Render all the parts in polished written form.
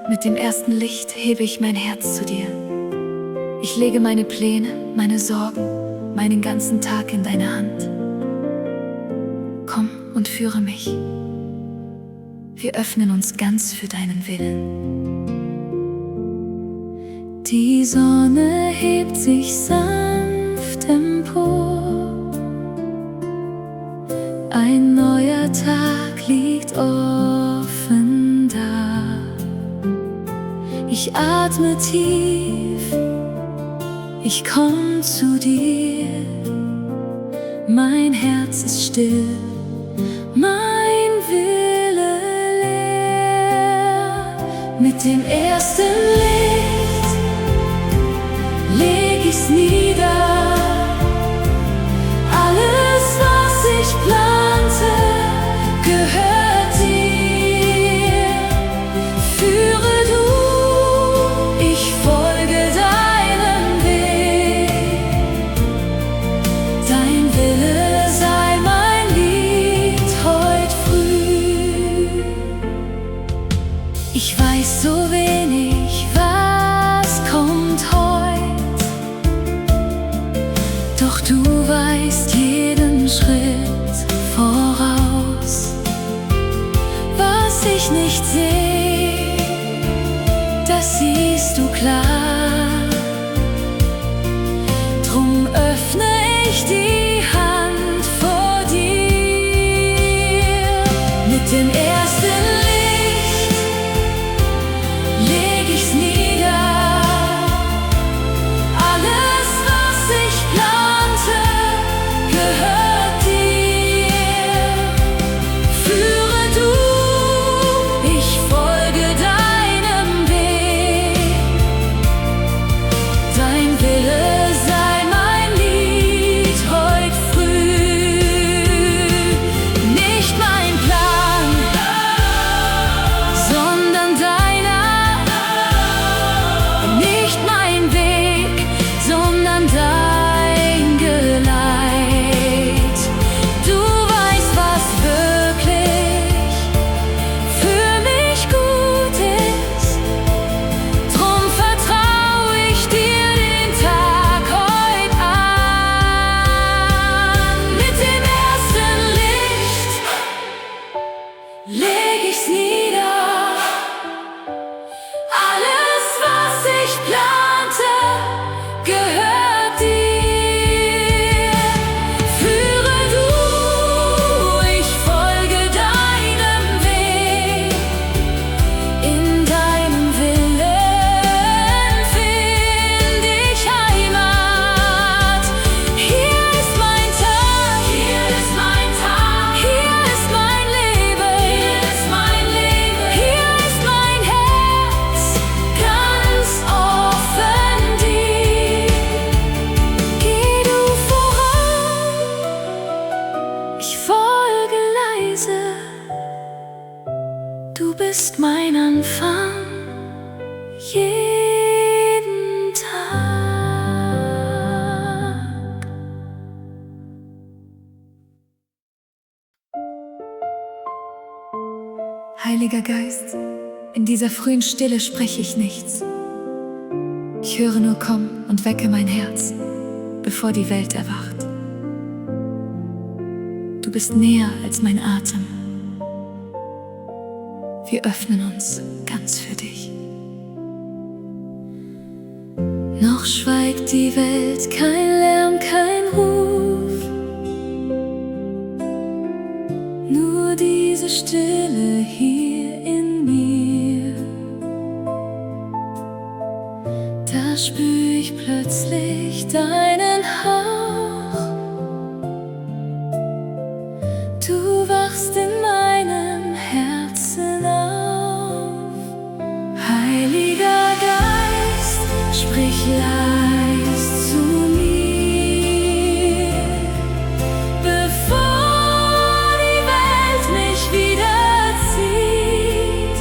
Mit dem ersten Licht hebe ich mein Herz zu dir. Ich lege meine Pläne, meine Sorgen, meinen ganzen Tag in deine Hand. Komm und führe mich. Wir öffnen uns ganz für deinen Willen. Die Sonne hebt sich sanft empor. Ein neuer Tag liegt offen da. Ich atme tief, ich komm zu dir. Mein Herz ist still, mein Wille leer. Mit dem ersten Licht leg ich's nieder. Alles, was ich plante, gehört dir. Führe du, ich folge deinem Weg. Dein Wille sei mein Lied heut früh. Ich weiß so wenig, was kommt heut, doch du weißt jeden Schritt voraus. Was ich nicht seh, das siehst du klar. Drum öffne ich die Hand vor dir. Mit dem ersten Licht leg ich's nieder. Alles, was ich plante, gehört dir. Führe du, ich folge deinem Weg. Dein Wille sei mein Lied heut früh. Nicht mein Plan, sondern deiner. Nicht mein Weg, sondern dein Geleit. Du weißt, was wirklich für mich gut ist. Drum vertrau ich dir den Tag heut an. Mit dem ersten Licht leg ich's nieder. Alles, was ich plante, gehört dir. Führe du, ich folge deinem Weg. In deinem Willen find ich Heimat. Hier ist mein Tag, hier ist mein Tag, hier ist mein Leben, hier ist mein Leben, hier ist mein Herz, ganz offen dir. Geh du voran, ich folge leise. Du bist mein Anfang, jeden Tag. Heiliger Geist, in dieser frühen Stille spreche ich nichts. Ich höre nur komm und wecke mein Herz, bevor die Welt erwacht. Du bist näher als mein Atem. Wir öffnen uns ganz für dich. Noch schweigt die Welt, kein Lärm, kein Ruf. Nur diese Stille hier in mir. Da spür ich plötzlich deinen Hauch. Du wachst in meinem Herzen auf. Heiliger Geist, sprich leis zu mir, bevor die Welt mich wiederzieht.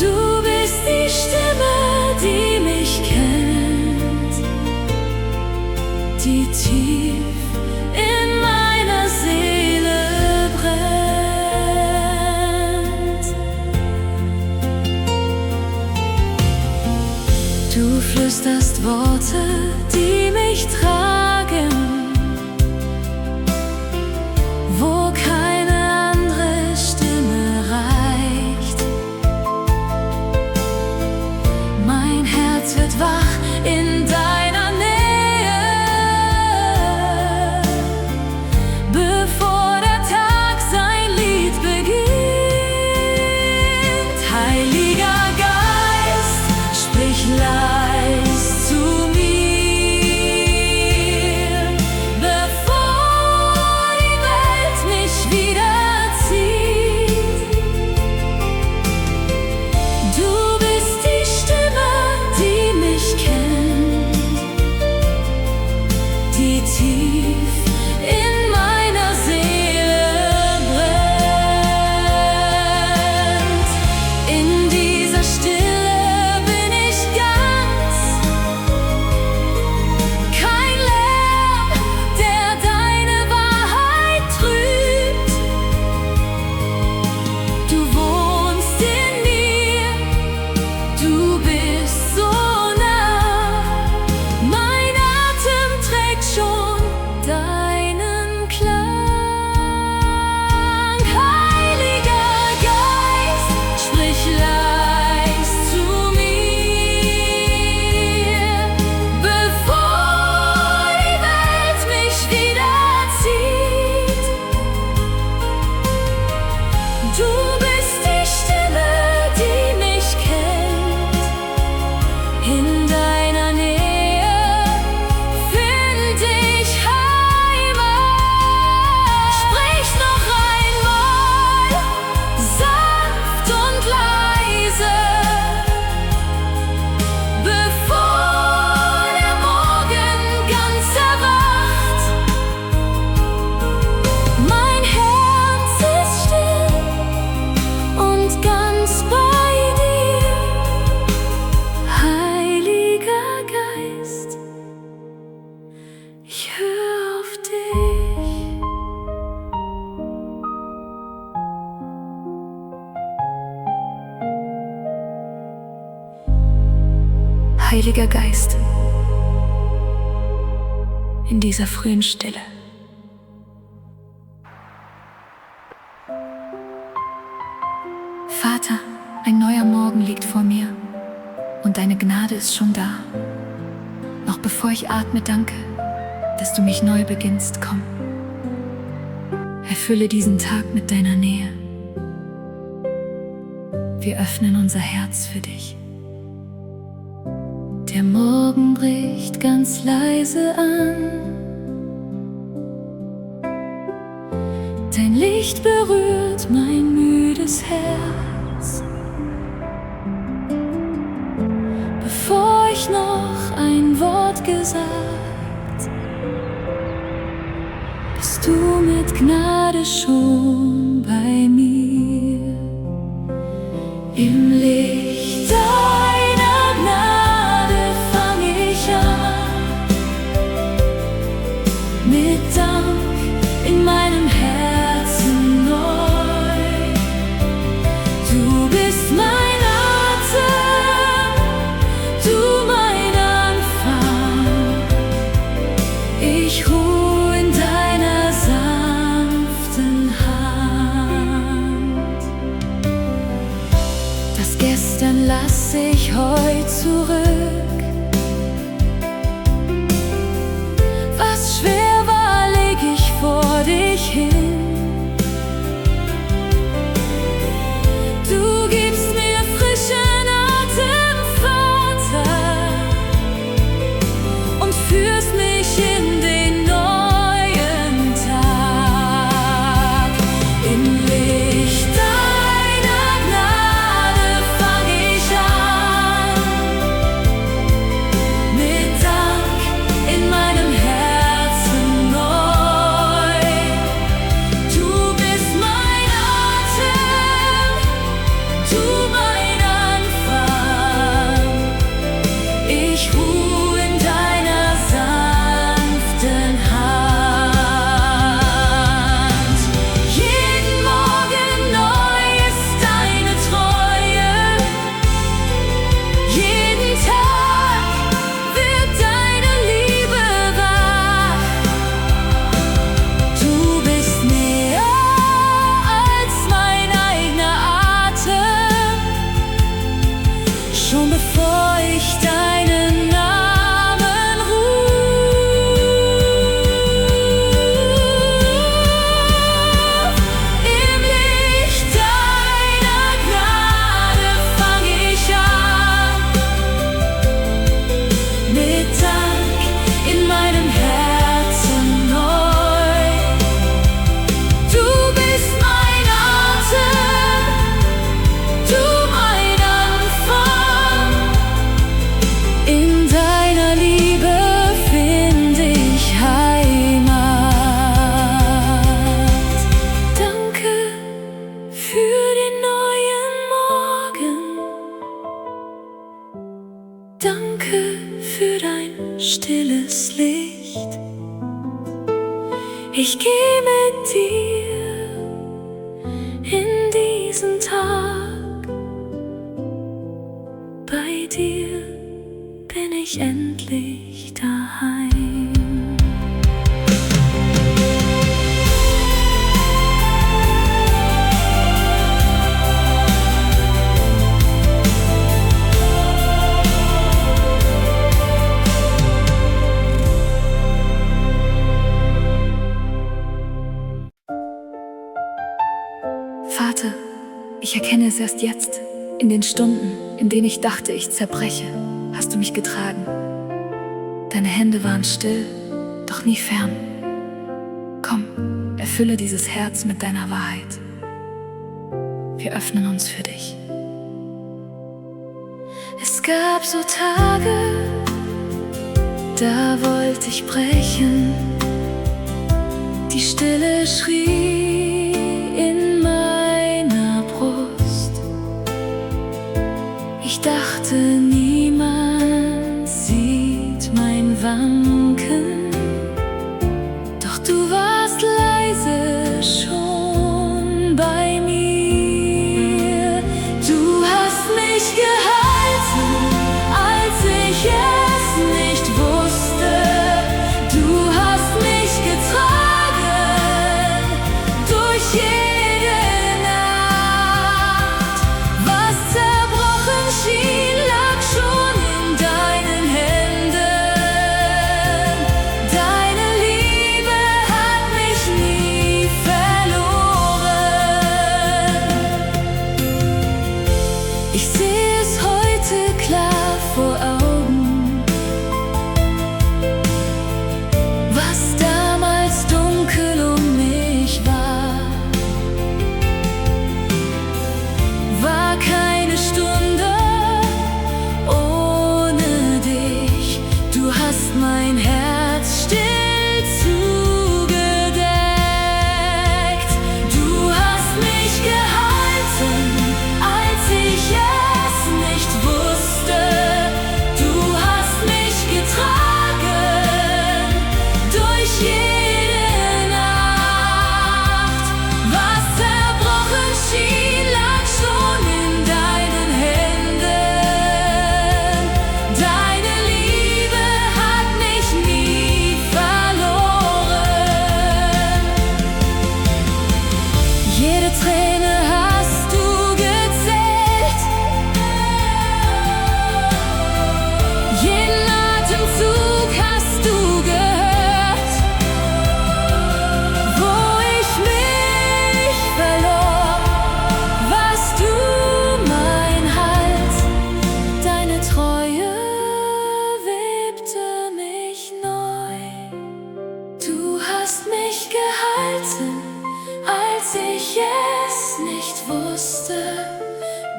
Du bist die Stimme, die mich kennt. Worte, die mich tragen, wo keine andere Stimme reicht. Mein Herz wird wach in deiner Nähe, bevor der Tag sein Lied beginnt. Heiliger Geist, sprich leis zu mir, bevor die Welt mich wiederzieht. Du bist die Stimme, die mich kennt, die tief in meiner Seele brennt. In dieser Stille bin ich ganz, kein Lärm, der deine Wahrheit trübt. Du wohnst in mir, du bist so nah, mein Atem trägt schon deinen Klang. Heiliger Geist, sprich leis zu mir, bevor die Welt mich wiederzieht. Du bist die Stimme, die mich kennt. In deiner Nähe find ich Heimat. Sprich noch einmal, sanft und leise, bevor der Morgen ganz erwacht. Mein Herz ist still und ganz bei dir. Heiliger Geist, ich höre auf dich. Heiliger Geist, in dieser frühen Stille. Vater, ein neuer Morgen liegt vor mir und deine Gnade ist schon da. Noch bevor ich atme, danke, dass du mich neu beginnst. Komm, erfülle diesen Tag mit deiner Nähe. Wir öffnen unser Herz für dich. Der Morgen bricht ganz leise an. Dein Licht berührt mein müdes Herz. Bevor ich noch ein Wort gesagt, bist du mit Gnade schon bei mir. Im Licht deiner Gnade fang ich an, mit Dank in meinem Herzen neu. Du bist mein Atem, du mein Anfang. Ich ruhe in deiner sanften Hand. Das Gestern lass ich heut zurück. Was schwer war, leg ich vor dich hin. Du gibst mir frischen Atem, Vater, und führst mich in den neuen Tag. Im Licht deiner Gnade fang ich an, mich endlich daheim. Vater, ich erkenne es erst jetzt. In den Stunden, in denen ich dachte, ich zerbreche, hast du mich getragen. Deine Hände waren still, doch nie fern. Komm, erfülle dieses Herz mit deiner Wahrheit. Wir öffnen uns für dich. Es gab so Tage, da wollte ich brechen. Die Stille schrie in meiner Brust. Ich dachte, niemand sieht mein Wanken. Doch du warst leise schon bei mir. Du hast mich gehalten, als ich es nicht wusste. Du hast mich getragen durch jede Nacht. Was zerbrochen schien, lag schon in deinen Händen. Deine Liebe hat mich nie verloren. Ich sehe es heute klar vor Augen, was damals dunkel um mich war keine Stunde ohne dich. Du hast mein Herz still zugedeckt. Du hast mich gehalten, als ich es nicht wusste. Du hast mich getragen durch jede Nacht. Was zerbrochen schien, lag schon in deinen Händen. Deine Liebe hat mich nie verloren. Jede Träne hast du gezählt. Jeden Atemzug hast du gehört. Wo ich mich verlor, warst du mein Halt. Deine Treue webte mich neu. Du hast mich gehalten, als ich es nicht wusste.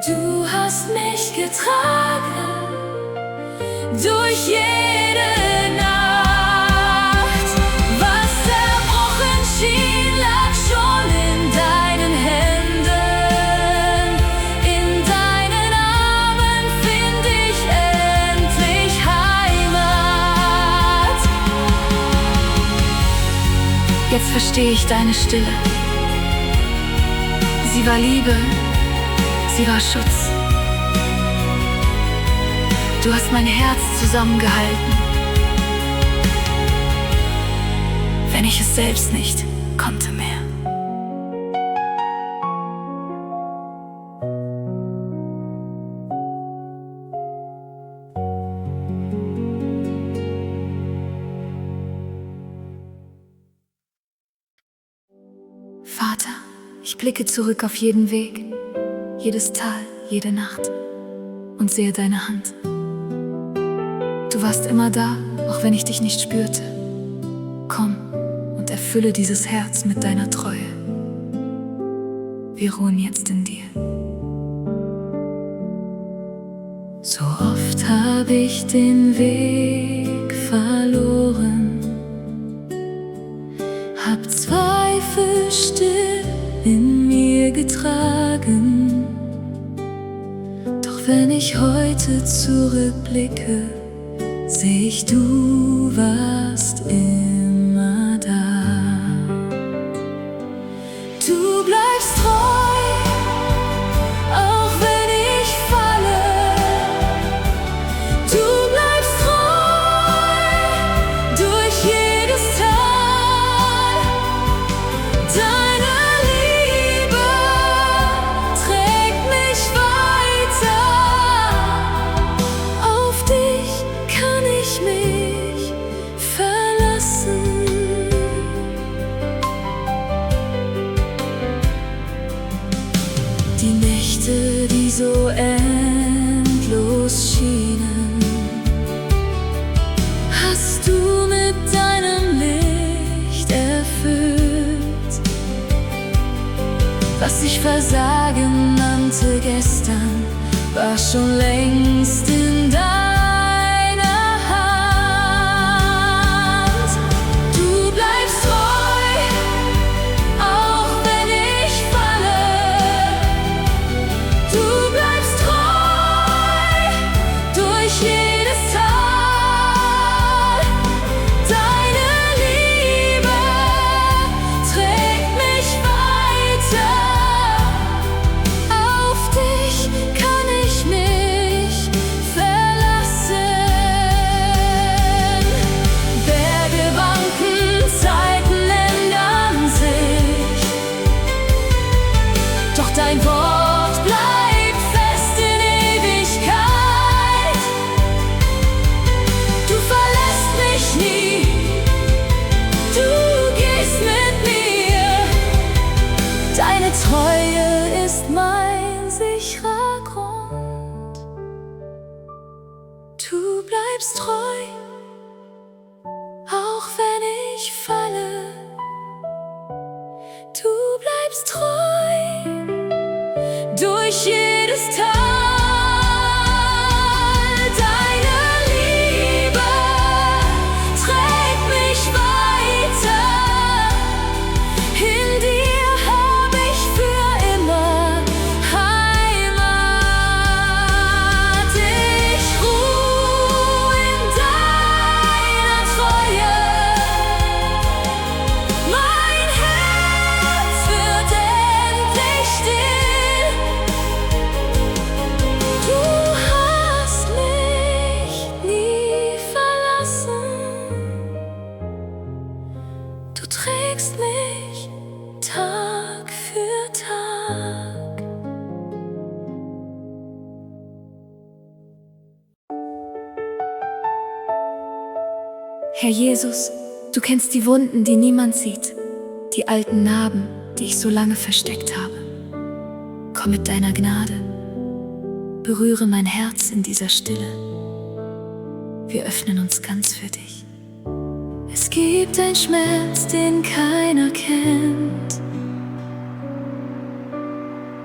Du hast mich getragen durch jede Nacht. Was zerbrochen schien, lag schon in deinen Händen. In deinen Armen find ich endlich Heimat. Jetzt verstehe ich deine Stille. Sie war Liebe, sie war Schutz. Du hast mein Herz zusammengehalten, wenn ich es selbst nicht konnte mehr. Vater, ich blicke zurück auf jeden Weg, jedes Tal, jede Nacht und sehe deine Hand. Du warst immer da, auch wenn ich dich nicht spürte. Komm und erfülle dieses Herz mit deiner Treue. Wir ruhen jetzt in dir. So oft habe ich den Weg verloren, hab Zweifel still in mir getragen. Doch wenn ich heute zurückblicke, seh ich, du warst immer da. Du bleibst treu, auch wenn ich falle. Du bleibst treu. die Nächte, die so endlos schienen, hast du mit deinem Licht erfüllt. Was ich Versagen nannte gestern, war schon längst in deiner Hand. Du bleibst treu, auch wenn ich falle. Du bleibst treu durch jedes Tal. Deine Liebe trägt mich weiter. Auf dich kann ich mich verlassen. Berge wanken, Zeiten ändern sich, doch dein Wort bleibt fest in Ewigkeit. Du verlässt mich nie, du gehst mit mir. Deine Treue ist mein sicherer Grund. Du bleibst treu, auch wenn ich falle. Du bleibst treu durch jedes Tal. Deine Liebe trägt mich weiter. In dir hab ich für immer Heimat. Ich ruh in deiner Treue. Mein Herz wird endlich still. Du hast mich nie verlassen. Du trägst mich Tag für Tag. Herr Jesus, du kennst die Wunden, die niemand sieht, die alten Narben, die ich so lange versteckt habe. Komm mit deiner Gnade, berühre mein Herz in dieser Stille. Wir öffnen uns ganz für dich. Es gibt einen Schmerz, den keiner kennt,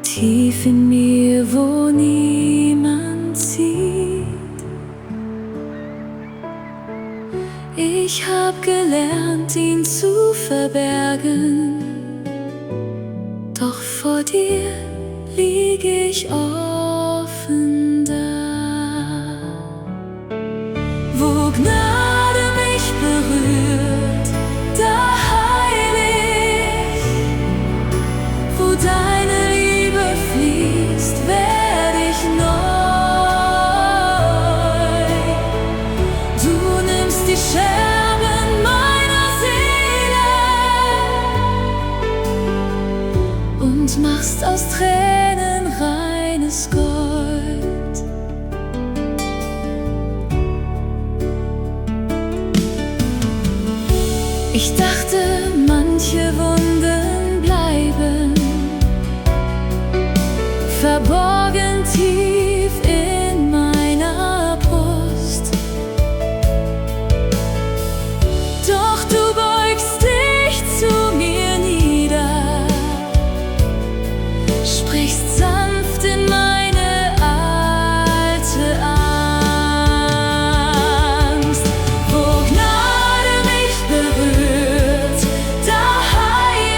tief in mir, wo niemand sieht. Ich hab gelernt, ihn zu verbergen, doch vor dir lieg ich offen da. Wo Gnade mich berührt, da heil ich. Wo deine Liebe fließt, werd ich neu. Du nimmst die Scherben meiner Seele und machst aus Tränen reines Gold. Ich dachte, manche Wunden bleiben verborgen tief in meiner Brust. Doch du beugst dich zu mir nieder, sprichst sanft in meine alte Angst. Wo Gnade mich berührt, da heil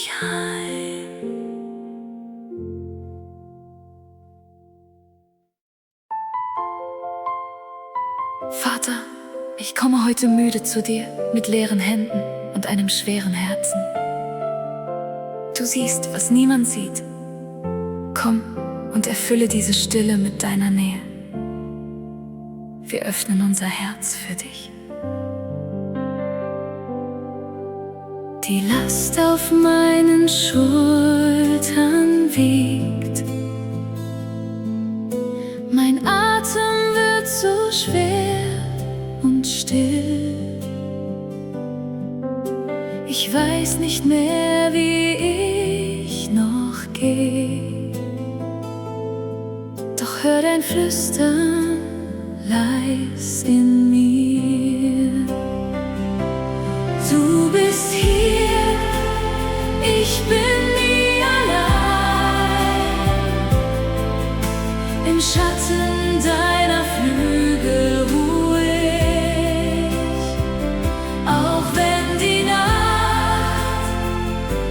mich heim. Vater, ich komme heute müde zu dir, mit leeren Händen und einem schweren Herzen. Du siehst, was niemand sieht. Komm und erfülle diese Stille mit deiner Nähe. Wir öffnen unser Herz für dich. Die Last auf meinen Schultern wiegt. Mein Atem wird so schwer und still. Ich weiß nicht mehr, wie ich noch gehe. Doch hör dein Flüstern leis in mir. Du bist hier, ich bin nie allein. Im Schatten deiner Flügel ruhe ich, auch wenn die Nacht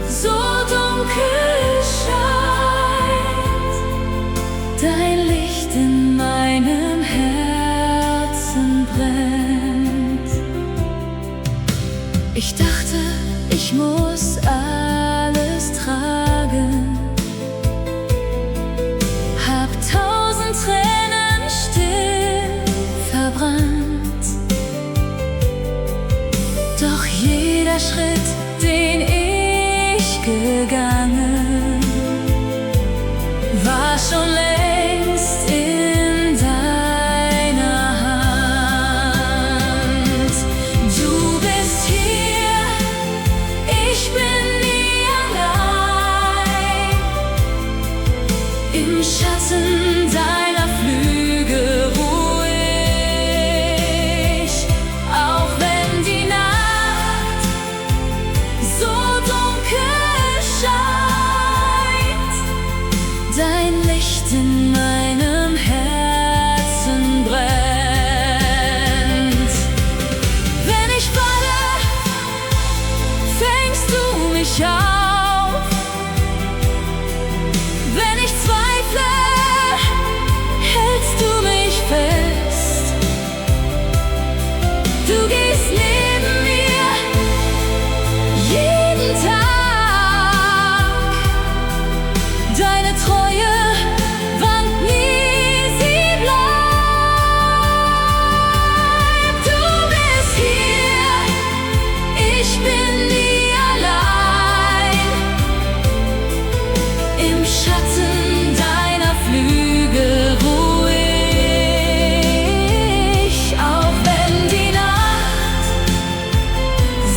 so dunkel scheint. Dein Licht in meinem Herzen brennt. Ich dachte, ich muss alles tragen, hab 1000 Tränen still verbrannt. Doch jeder Schritt, den ich gegangen, war schon längst in deiner Hand. Du bist hier, ich bin nie allein. Im Schatten deiner Flügel ruhe ich, auch wenn die Nacht so dunkel scheint. Dein Licht in meinem Herzen brennt. Wenn ich falle, fängst du mich auf. Wenn ich zweifle, hältst du mich fest. Du gehst neben mir jeden Tag. Deine Treue wankt nie, sie bleibt. Du bist hier, ich bin nie allein. Im Schatten deiner Flügel ruhe ich, auch wenn die Nacht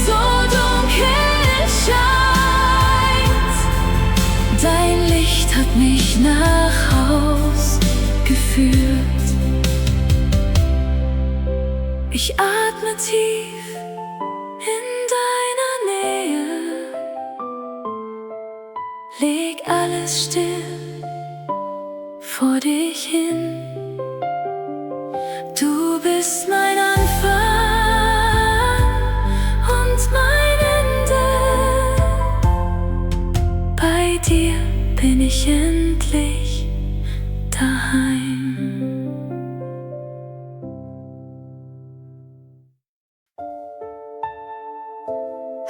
so dunkel scheint. Dein Licht hat mich nach Haus geführt. Ich atme tief in deiner Nähe, leg alles still vor dich hin. Du bist mein Anfang und mein Ende. Bei dir bin ich endlich daheim.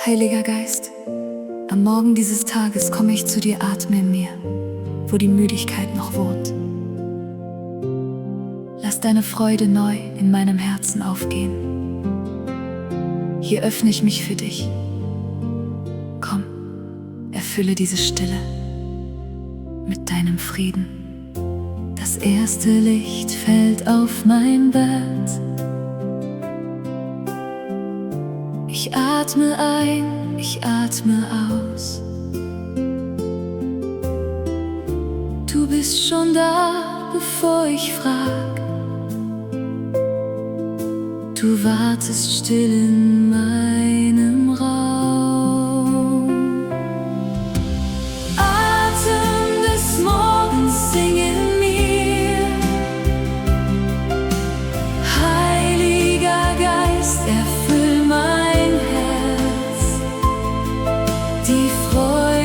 Heiliger Geist, am Morgen dieses Tages komme ich zu dir, atme in mir, wo die Müdigkeit noch wohnt. Lass deine Freude neu in meinem Herzen aufgehen. Hier öffne ich mich für dich. Komm, erfülle diese Stille mit deinem Frieden. Das erste Licht fällt auf mein Bett. Ich atme ein, ich atme aus. Du bist schon da, bevor ich frag. Du wartest still in meinem Raum. Atem des Morgens, sing in mir. Heiliger Geist, erfüll mein Herz. Die Freude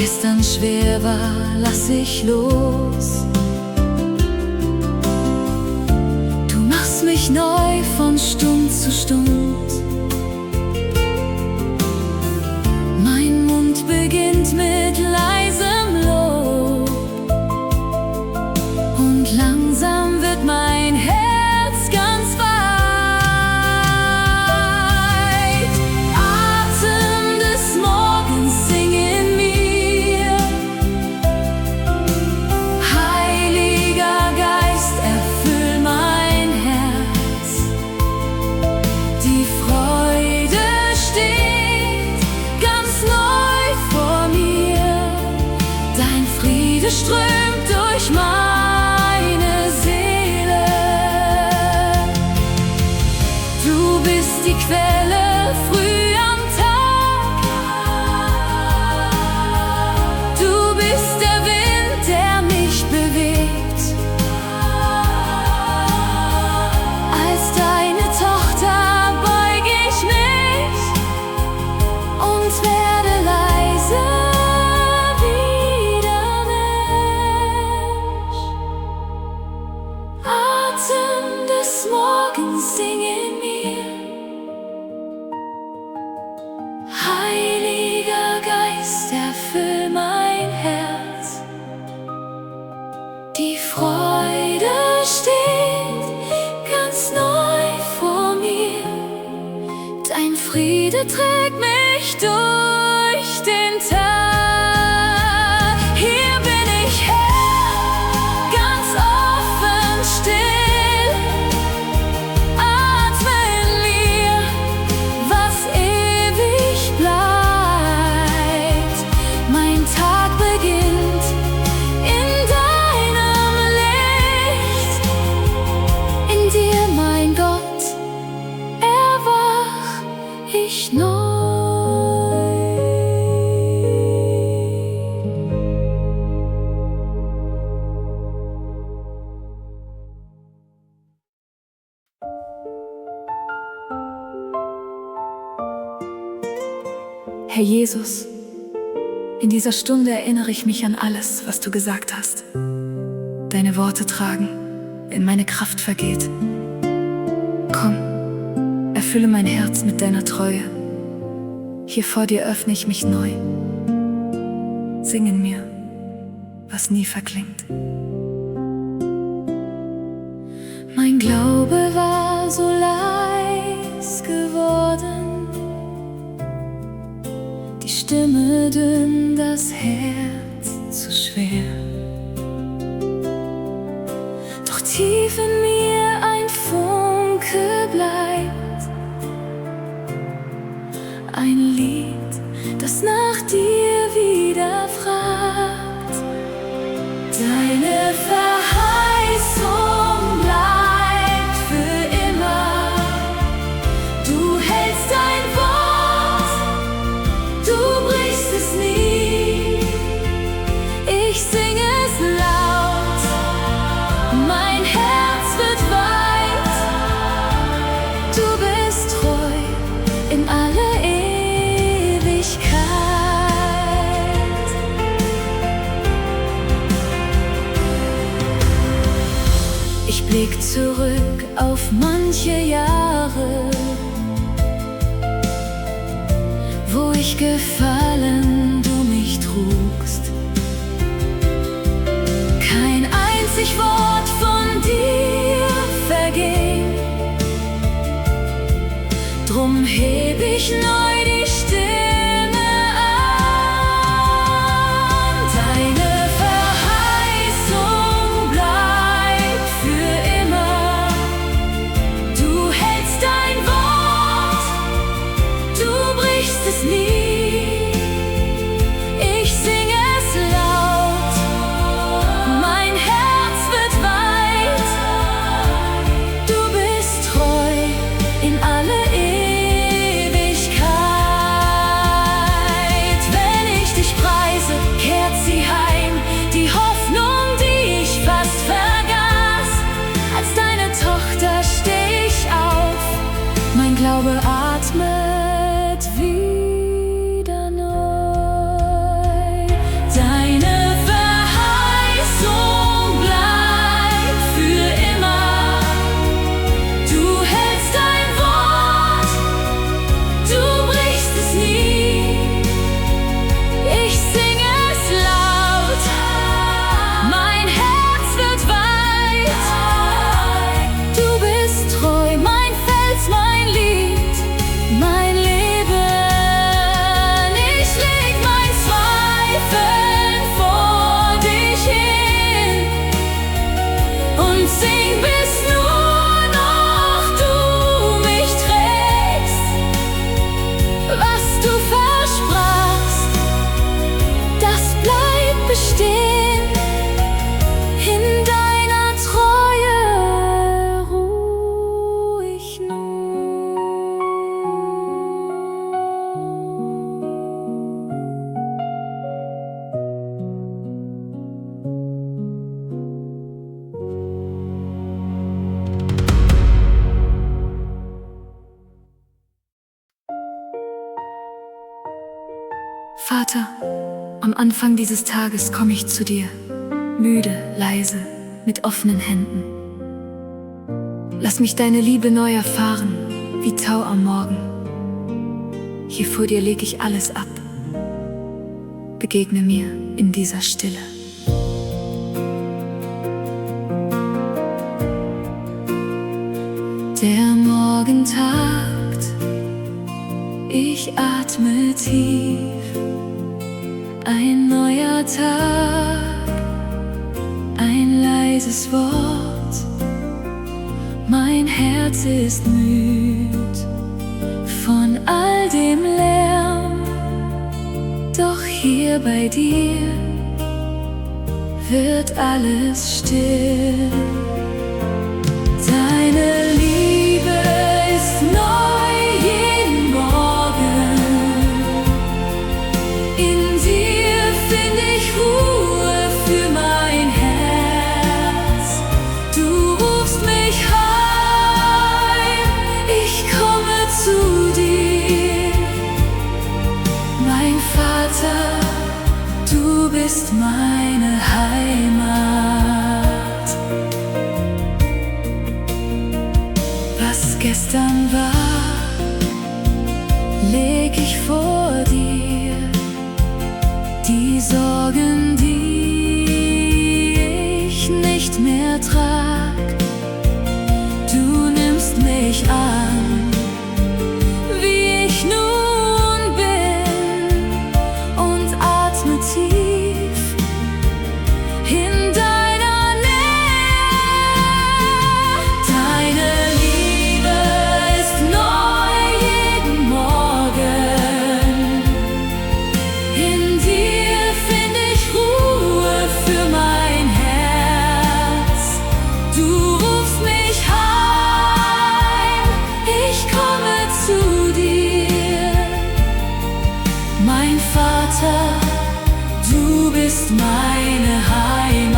gestern schwer war, lass ich los. Du machst mich neu von Stund zu Stund. Mein Mund beginnt mit leisem Lob und langsam wird mein Herz ganz weit. Atem des Morgens, sing in mir. Heiliger Geist, erfüll mein Herz. Die Freude steht ganz neu vor mir. Dein Friede strömt durch meine Seele. Du bist die Quelle früh am Tag. Du bist der Wind, der mich bewegt. Als deine Tochter beug ich mich und werde leise wieder Mensch. Atem des Morgens, sing in mir. Heiliger Geist, erfüll mein Herz. Die Freude steht ganz neu vor mir. Dein Friede trägt mich durch den Tag. Hier bin ich, Herr, ganz offen, still. Atme in mir, was ewig bleibt. Mein Tag beginnt in deinem Licht. In dir, mein Gott, erwach ich neu. Herr Jesus, in dieser Stunde erinnere ich mich an alles, was du gesagt hast. Deine Worte tragen, wenn meine Kraft vergeht. Komm, erfülle mein Herz mit deiner Treue. Hier vor dir öffne ich mich neu. Sing in mir, was nie verklingt. Mein Glaube war so leis geworden, die Stimme dünn, das Herz zu schwer. Doch tief in mir ein Funke bleibt, ein Lied, das nach dir wieder fragt. Deine Verheißung bleibt für immer. Du hältst dein Wort, du brichst es nie. Ich singe es laut, mein Herz wird weit. Du bist treu in alle Ewigkeit. Ich blick zurück auf manche Jahre, wo ich gefallen du mich trugst. Kein einzig Wort von dir verging, drum heb ich neu die Stimme an. Deine Verheißung bleibt für immer. Du hältst dein Wort, du brichst es nie. Ich singe es laut, mein Herz wird weit. Du bist treu in alle Ewigkeit. Vater, am Anfang dieses Tages komme ich zu dir, müde, leise, mit offenen Händen. Lass mich deine Liebe neu erfahren, wie Tau am Morgen. Hier vor dir leg ich alles ab. Begegne mir in dieser Stille. Der Morgen tagt, ich atme tief. Ein neuer Tag, ein leises Wort. Mein Herz ist müd von all dem Lärm. Doch hier bei dir wird alles still. Deine Liebe ist neu jeden Morgen. In dir finde ich Ruhe für mein Herz. Du rufst mich heim, ich komme zu dir. Mein Vater, du bist meine Heimat. Was gestern war, leg ich vor dir. Die Sorgen, die ich nicht mehr trag, du nimmst mich an, wie ich nun bin, und atme tief in deiner Nähe. Deine Liebe ist neu jeden Morgen. In dir finde ich Ruhe für mein Herz. Du rufst mich heim, ich komme zu dir. Mein Vater, du bist meine Heimat.